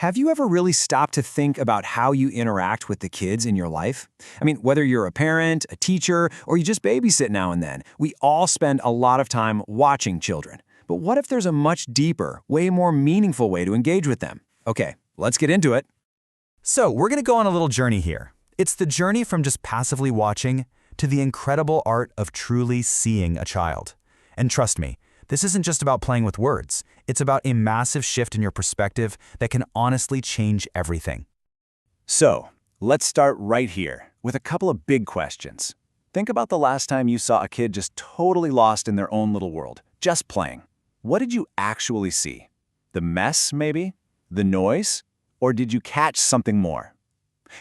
Have you ever really stopped to think about how you interact with the kids in your life? I mean, whether you're a parent, a teacher, or you just babysit now and then, we all spend a lot of time watching children. But what if there's a much deeper, way more meaningful way to engage with them? Okay, let's get into it. So, we're going to go on a little journey here. It's the journey from just passively watching to the incredible art of truly seeing a child. And trust me, this isn't just about playing with words. It's about a massive shift in your perspective that can honestly change everything. So, let's start right here with a couple of big questions. Think about the last time you saw a kid just totally lost in their own little world, just playing. What did you actually see? The mess, maybe? The noise? Or did you catch something more?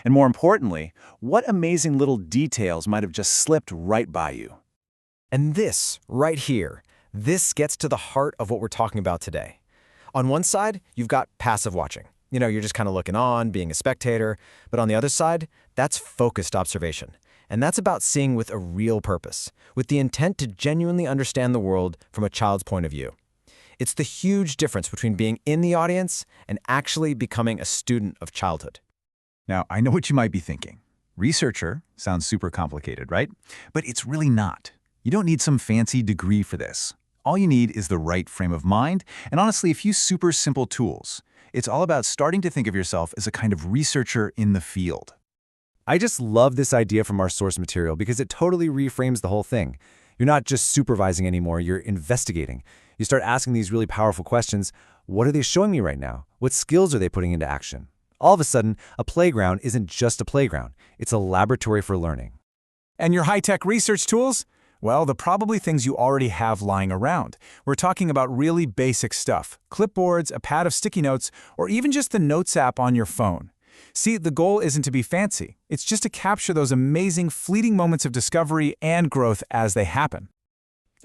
And more importantly, what amazing little details might have just slipped right by you? And this, right here, this gets to the heart of what we're talking about today. On one side, you've got passive watching. You're just kind of looking on, being a spectator. But on the other side, that's focused observation. And that's about seeing with a real purpose, with the intent to genuinely understand the world from a child's point of view. It's the huge difference between being in the audience and actually becoming a student of childhood. Now, I know what you might be thinking. Researcher sounds super complicated, right? But it's really not. You don't need some fancy degree for this. All you need is the right frame of mind, and honestly, a few super simple tools. It's all about starting to think of yourself as a kind of researcher in the field. I just love this idea from our source material because it totally reframes the whole thing. You're not just supervising anymore, you're investigating. You start asking these really powerful questions. What are they showing me right now? What skills are they putting into action? All of a sudden, a playground isn't just a playground. It's a laboratory for learning. And your high-tech research tools? Well, they're probably things you already have lying around. We're talking about really basic stuff, clipboards, a pad of sticky notes, or even just the Notes app on your phone. See, the goal isn't to be fancy. It's just to capture those amazing, fleeting moments of discovery and growth as they happen.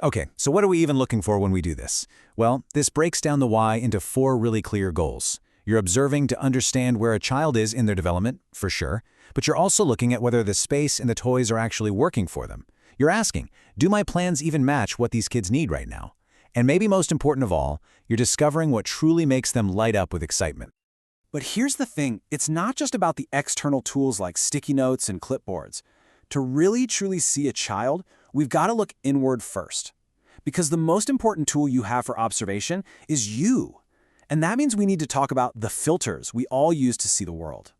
Okay, so what are we even looking for when we do this? Well, this breaks down the why into 4 really clear goals. You're observing to understand where a child is in their development, for sure, but you're also looking at whether the space and the toys are actually working for them. You're asking, do my plans even match what these kids need right now? And maybe most important of all, you're discovering what truly makes them light up with excitement. But here's the thing, it's not just about the external tools like sticky notes and clipboards. To really truly see a child, we've got to look inward first. Because the most important tool you have for observation is you. And that means we need to talk about the filters we all use to see the world.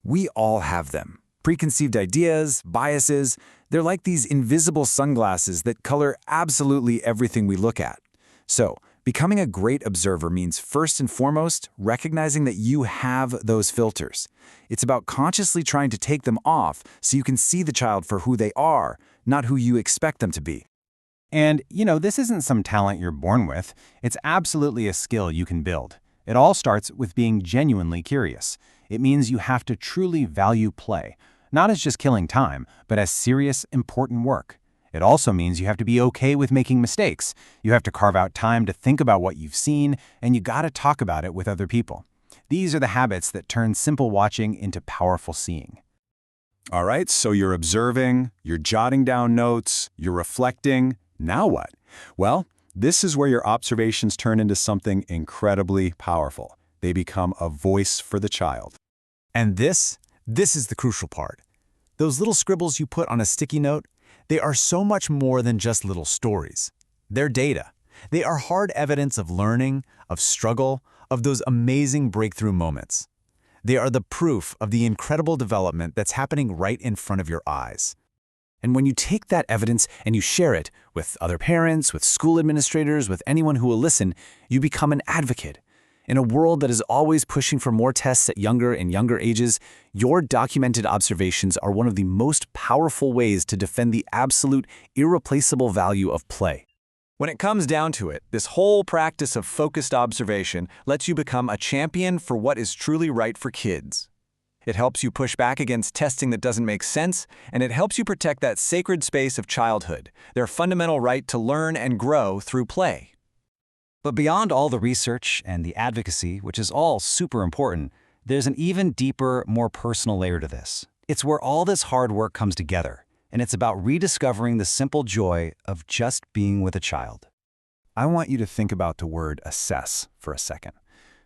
We all have them. Preconceived ideas, biases, they're like these invisible sunglasses that color absolutely everything we look at. So, becoming a great observer means first and foremost recognizing that you have those filters. It's about consciously trying to take them off so you can see the child for who they are, not who you expect them to be. And, this isn't some talent you're born with. It's absolutely a skill you can build. It all starts with being genuinely curious. It means you have to truly value play, not as just killing time, but as serious, important work. It also means you have to be okay with making mistakes. You have to carve out time to think about what you've seen, and you gotta talk about it with other people. These are the habits that turn simple watching into powerful seeing. All right, so you're observing, you're jotting down notes, you're reflecting. Now what? Well, this is where your observations turn into something incredibly powerful. They become a voice for the child. And this is the crucial part. Those little scribbles you put on a sticky note, they are so much more than just little stories. They're data. They are hard evidence of learning, of struggle, of those amazing breakthrough moments. They are the proof of the incredible development that's happening right in front of your eyes. And when you take that evidence and you share it with other parents, with school administrators, with anyone who will listen, you become an advocate. In a world that is always pushing for more tests at younger and younger ages, your documented observations are one of the most powerful ways to defend the absolute, irreplaceable value of play. When it comes down to it, this whole practice of focused observation lets you become a champion for what is truly right for kids. It helps you push back against testing that doesn't make sense, and it helps you protect that sacred space of childhood, their fundamental right to learn and grow through play. But beyond all the research and the advocacy, which is all super important, there's an even deeper, more personal layer to this. It's where all this hard work comes together, and it's about rediscovering the simple joy of just being with a child. I want you to think about the word assess for a second.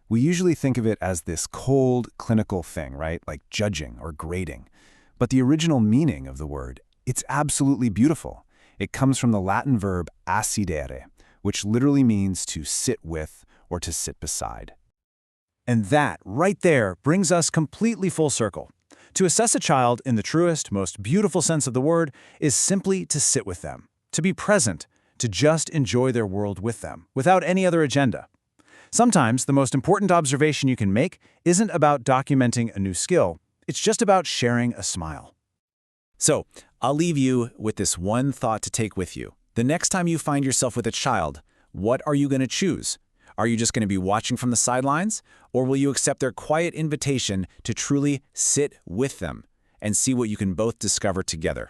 We usually think of it as this cold, clinical thing, right? Like judging or grading. But the original meaning of the word, it's absolutely beautiful. It comes from the Latin verb assidere, which literally means to sit with or to sit beside. And that, right there, brings us completely full circle. To assess a child in the truest, most beautiful sense of the word is simply to sit with them, to be present, to just enjoy their world with them, without any other agenda. Sometimes the most important observation you can make isn't about documenting a new skill, it's just about sharing a smile. So, I'll leave you with this one thought to take with you. The next time you find yourself with a child, what are you going to choose? Are you just going to be watching from the sidelines? Or will you accept their quiet invitation to truly sit with them and see what you can both discover together?